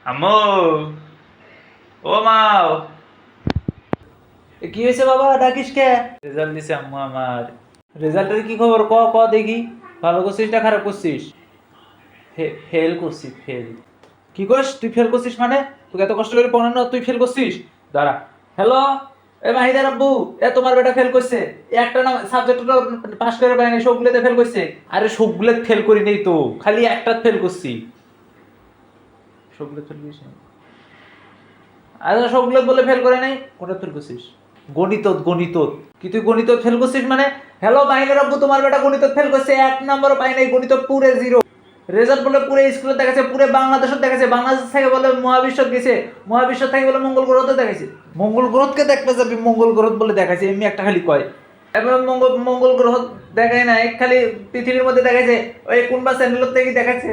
আম্মু, ও মাও, কি হয়েছে বাবা, ডাকিস কে? রেজাল্ট দিছে আম্মু আমার। রেজাল্টের কি খবর, ক ক দেখি। ভালো করছিস না খারাপ করছিস? ফেল করছি, ফেল। কি করিস তুই? ফেল করছিস মানে? তোকে এত কষ্ট করে পড়ানো, তুই ফেল করছিস? দাঁড়া। হ্যালো, এ মাহিদার আব্বু, এ তোমার বেটা ফেল করছে। একটা না সাবজেক্ট পাস করে পায়নি, সবগুলোতে ফেল করছে। আরে সবগুলো ফেল করি নেই তো, খালি একটা ফেল করছি। সবগুলো ফেল করিস না? আরে সবগুলো বলে ফেল করে নাই, কোনটা ফেল করছিস? গণিত, গণিত। কি তুই গণিত ফেল করছিস মানে? হ্যালো মাহিদার আব্বু, তোমার বেটা গণিত ফেল করছে, এক নম্বরও পাই নাই, গণিত পুরে জিরো। রেজাল্ট বলে পুরো স্কুলে দেখাচ্ছে, পুরো বাংলাদেশত দেখাচ্ছে, বাংলাদেশ থেকে বলে মহাবিশ্ব গেছে, মহাবিশ্ব থেকে বলে মঙ্গল গ্রহতে দেখাইছে। মঙ্গল গ্রহকে দেখতে যাবি, মঙ্গল গ্রহ বলে দেখাইছে, এমনি একটা খালি কয়। এবার মঙ্গল মঙ্গল গ্রহ দেখায় নাই, খালি পৃথিবীর মধ্যে দেখাইছে, ওই কোনবা চ্যানেলের থেকে দেখাচ্ছে।